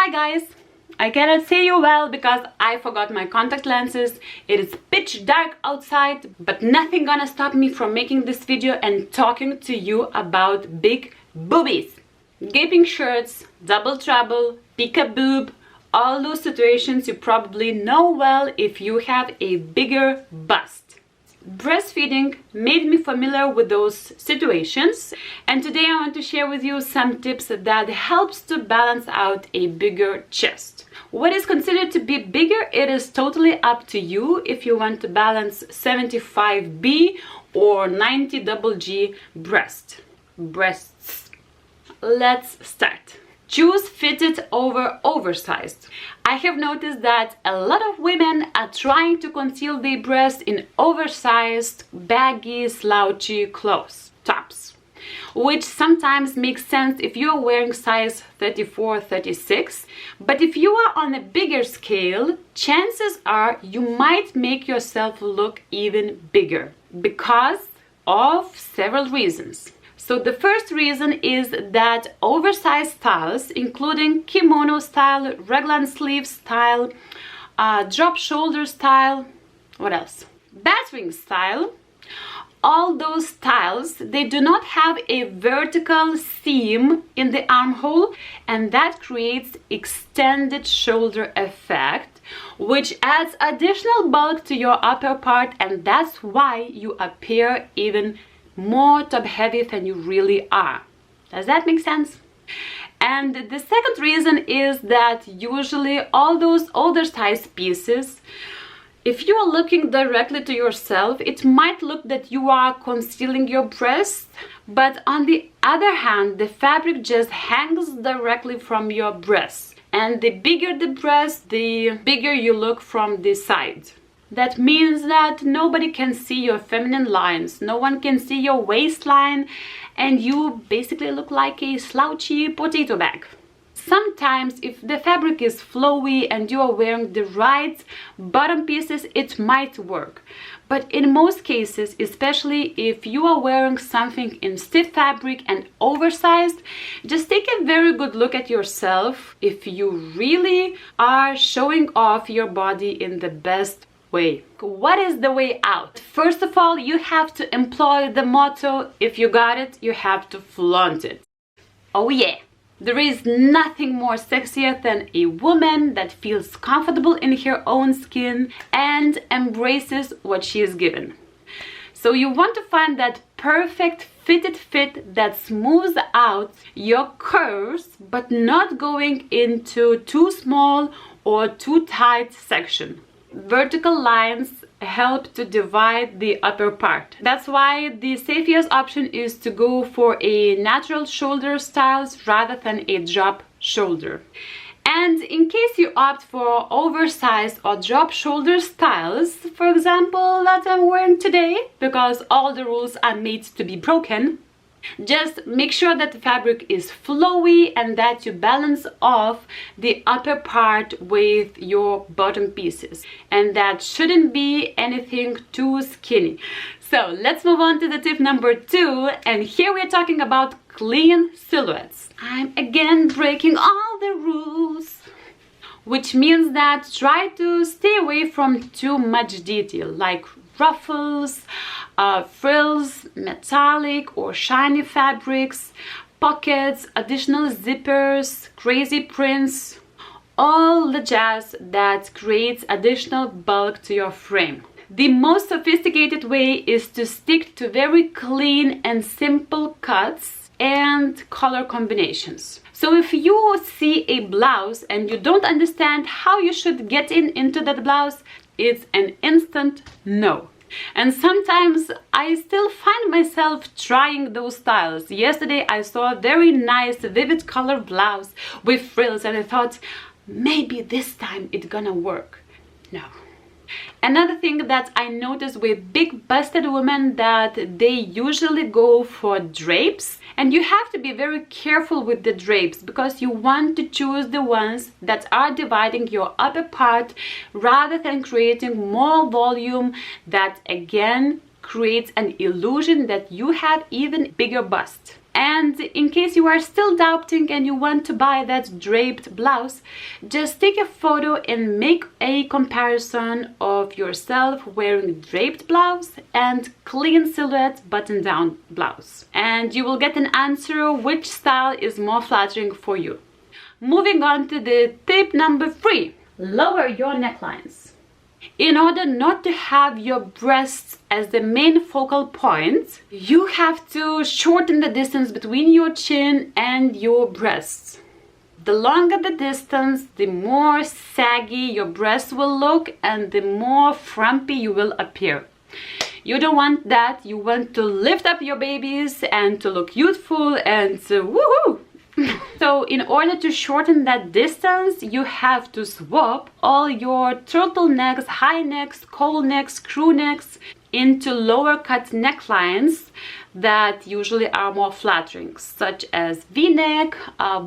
Hi guys! I cannot see you well because I forgot my contact lenses. It is pitch dark outside, but nothing gonna stop me from making this video and talking to you about big boobies. Gaping shirts, double trouble, peek-a-boob, all those situations you probably know well if you have a bigger bust. Breastfeeding made me familiar with those situations, and today I want to share with you some tips that helps to balance out a bigger chest. What is considered to be bigger, it is totally up to you if you want to balance 75B or 90 double G breasts. Let's start. Choose fitted over oversized. I have noticed that a lot of women are trying to conceal their breasts in oversized, baggy, slouchy clothes, tops, which sometimes makes sense if you are wearing size 34, 36, but if you are on a bigger scale, chances are you might make yourself look even bigger because of several reasons. So the first reason is that oversized styles, including kimono style, raglan sleeve style, drop shoulder style, what else? Batwing style, all those styles, they do not have a vertical seam in the armhole, and that creates extended shoulder effect, which adds additional bulk to your upper part, and that's why you appear even more top heavy than you really are. Does that make sense? And the second reason is that usually all those oversized pieces, if you are looking directly to yourself, it might look that you are concealing your breast, but on the other hand, the fabric just hangs directly from your breast, and the bigger the breast, the bigger you look from the side. That means that nobody can see your feminine lines, no one can see your waistline, and you basically look like a slouchy potato bag. Sometimes if the fabric is flowy and you are wearing the right bottom pieces, it might work. But in most cases, especially if you are wearing something in stiff fabric and oversized, just take a very good look at yourself if you really are showing off your body in the best way. What is the way out? First of all, you have to employ the motto, if you got it, you have to flaunt it. Oh yeah, there is nothing more sexier than a woman that feels comfortable in her own skin and embraces what she is given. So you want to find that perfect fitted fit that smooths out your curves but not going into too small or too tight section. Vertical lines help to divide the upper part. That's why the safest option is to go for a natural shoulder styles rather than a drop shoulder. And in case you opt for oversized or drop shoulder styles, for example that I'm wearing today, because all the rules are made to be broken, just make sure that the fabric is flowy and that you balance off the upper part with your bottom pieces, and that shouldn't be anything too skinny. So let's move on to the tip number 2, and here we're talking about clean silhouettes. I'm again breaking all the rules, which means that try to stay away from too much detail like ruffles, frills, metallic or shiny fabrics, pockets, additional zippers, crazy prints, all the jazz that creates additional bulk to your frame. The most sophisticated way is to stick to very clean and simple cuts and color combinations. So if you see a blouse and you don't understand how you should get into that blouse, it's an instant no. And sometimes I still find myself trying those styles. Yesterday I saw a very nice vivid color blouse with frills and I thought maybe this time it's gonna work. No. Another thing that I noticed with big busted women, that they usually go for drapes, and you have to be very careful with the drapes because you want to choose the ones that are dividing your upper part rather than creating more volume that again creates an illusion that you have even bigger bust. And in case you are still doubting and you want to buy that draped blouse, just take a photo and make a comparison of yourself wearing draped blouse and clean silhouette button-down blouse. And you will get an answer which style is more flattering for you. Moving on to the tip number 3. Lower your necklines. In order not to have your breasts as the main focal point, you have to shorten the distance between your chin and your breasts. The longer the distance, the more saggy your breasts will look and the more frumpy you will appear. You don't want that. You want to lift up your babies and to look youthful and woohoo! So in order to shorten that distance, you have to swap all your turtlenecks, high necks, cowl necks, crew necks into lower cut necklines that usually are more flattering, such as V-neck,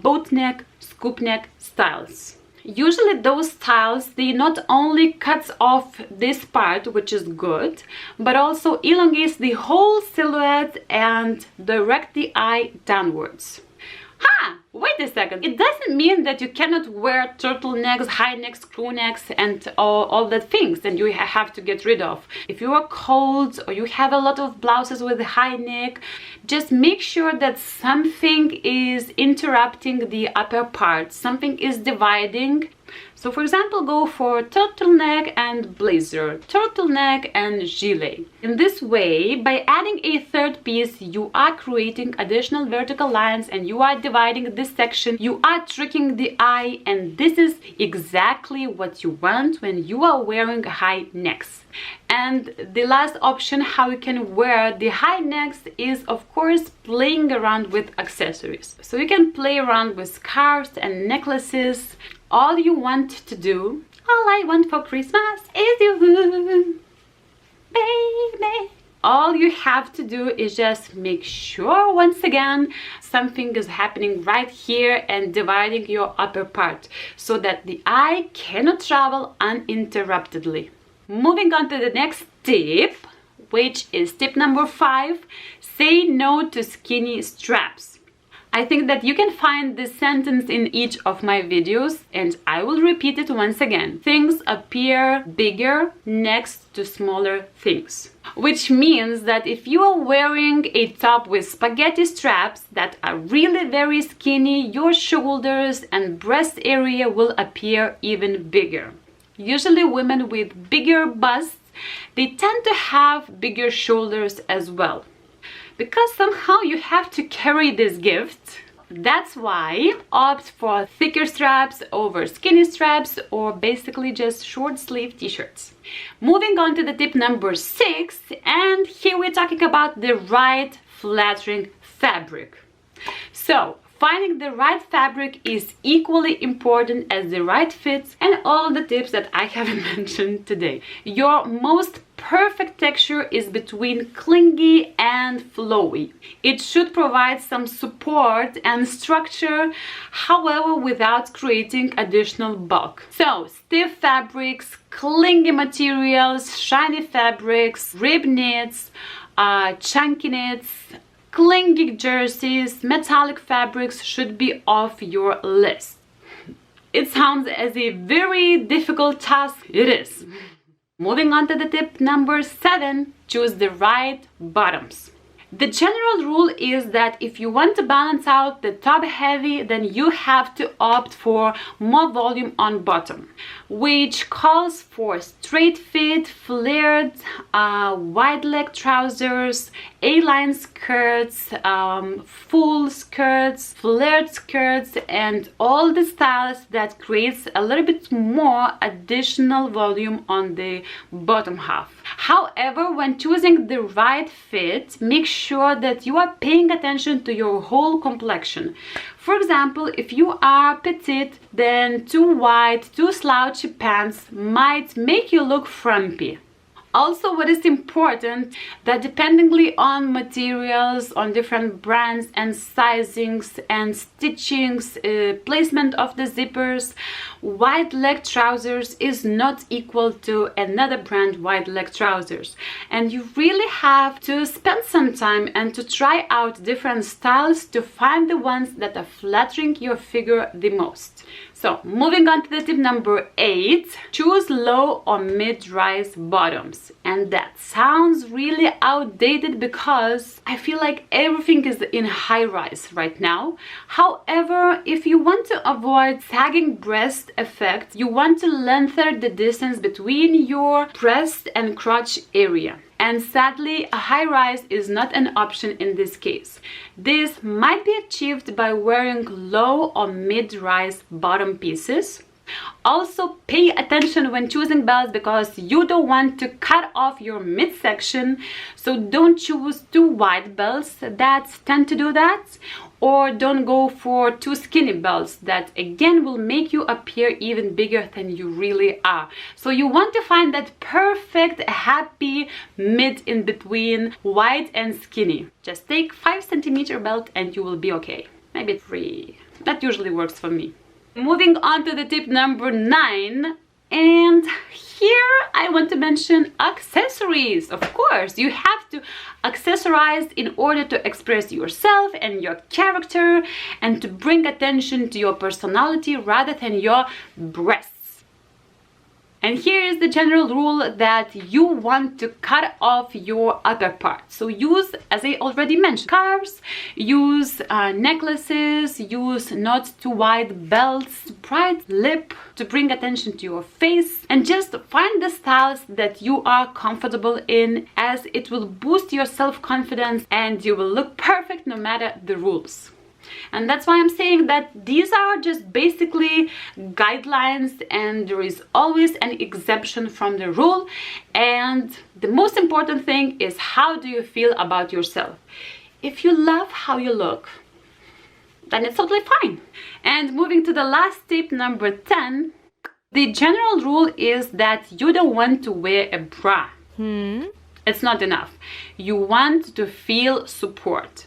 boat neck, scoop neck styles. Usually those styles, they not only cuts off this part, which is good, but also elongates the whole silhouette and direct the eye downwards. Wait a second, it doesn't mean that you cannot wear turtlenecks, high necks, crew necks and all that things and you have to get rid of. If you are cold or you have a lot of blouses with a high neck, just make sure that something is interrupting the upper part, something is dividing. So for example, go for turtleneck and blazer, turtleneck and gilet. In this way, by adding a third piece, you are creating additional vertical lines and you are dividing this section, you are tricking the eye, and this is exactly what you want when you are wearing high necks. And the last option how you can wear the high necks is of course playing around with accessories. So you can play around with scarves and necklaces. All you want to do, all I want for Christmas is you, baby. All you have to do is just make sure once again something is happening right here and dividing your upper part so that the eye cannot travel uninterruptedly. Moving on to the next tip, which is tip number 5, say no to skinny straps. I think that you can find this sentence in each of my videos and I will repeat it once again. Things appear bigger next to smaller things. Which means that if you are wearing a top with spaghetti straps that are really very skinny, your shoulders and breast area will appear even bigger. Usually women with bigger busts, they tend to have bigger shoulders as well. Because somehow you have to carry this gift. That's why opt for thicker straps over skinny straps or basically just short sleeve t-shirts. Moving on to the tip number 6, and here we're talking about the right flattering fabric. So finding the right fabric is equally important as the right fit and all the tips that I have mentioned today. Your most perfect texture is between clingy and flowy. It should provide some support and structure, however, without creating additional bulk. So, stiff fabrics, clingy materials, shiny fabrics, rib knits, chunky knits, clingy jerseys, metallic fabrics should be off your list. It sounds as a very difficult task. It is. Moving on to the tip number 7, choose the right bottoms. The general rule is that if you want to balance out the top heavy, then you have to opt for more volume on bottom, which calls for straight fit, flared, wide leg trousers, A-line skirts, full skirts, flared skirts, and all the styles that creates a little bit more additional volume on the bottom half. However, when choosing the right fit, make sure that you are paying attention to your whole complexion. For example, if you are petite, then too wide, too slouchy pants might make you look frumpy. Also, what is important, that dependingly on materials, on different brands and sizings and stitchings, placement of the zippers, wide leg trousers is not equal to another brand wide leg trousers, and you really have to spend some time and to try out different styles to find the ones that are flattering your figure the most. So moving on to the tip number 8, choose low or mid-rise bottoms. And that sounds really outdated because I feel like everything is in high rise right now. However, if you want to avoid sagging breast effect, you want to lengthen the distance between your breast and crotch area. And sadly, a high rise is not an option in this case. This might be achieved by wearing low or mid-rise bottom pieces. Also, pay attention when choosing belts because you don't want to cut off your midsection, so don't choose too wide belts that tend to do that, or don't go for too skinny belts that again will make you appear even bigger than you really are. So you want to find that perfect happy mid in between wide and skinny. Just take 5 cm belt and you will be okay. Maybe 3. That usually works for me. Moving on to the tip number 9, and here I want to mention accessories. Of course, you have to accessorize in order to express yourself and your character and to bring attention to your personality rather than your breasts. And here is the general rule that you want to cut off your upper part. So use, as I already mentioned, scarves, use necklaces, use not too wide belts, bright lip to bring attention to your face, and just find the styles that you are comfortable in, as it will boost your self-confidence and you will look perfect no matter the rules. And that's why I'm saying that these are just basically guidelines and there is always an exception from the rule. And the most important thing is, how do you feel about yourself? If you love how you look, then it's totally fine. And moving to the last tip, number 10, the general rule is that you don't want to wear a bra. It's not enough. You want to feel support.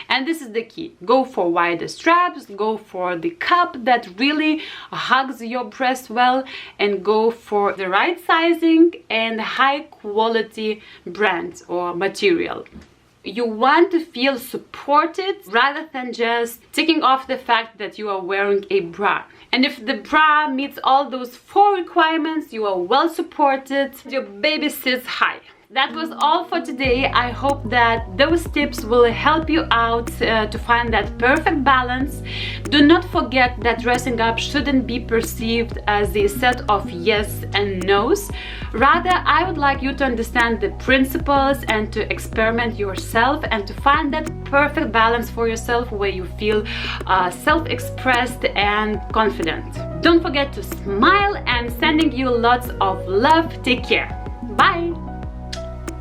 And this is the key. Go for wider straps, go for the cup that really hugs your breast well, and go for the right sizing and high quality brand or material. You want to feel supported rather than just ticking off the fact that you are wearing a bra. And if the bra meets all those 4 requirements, you are well supported, your baby sits high. That was all for today. I hope that those tips will help you out to find that perfect balance. Do not forget that dressing up shouldn't be perceived as a set of yes and no's. Rather, I would like you to understand the principles and to experiment yourself and to find that perfect balance for yourself where you feel self-expressed and confident. Don't forget to smile, and sending you lots of love. Take care. Bye.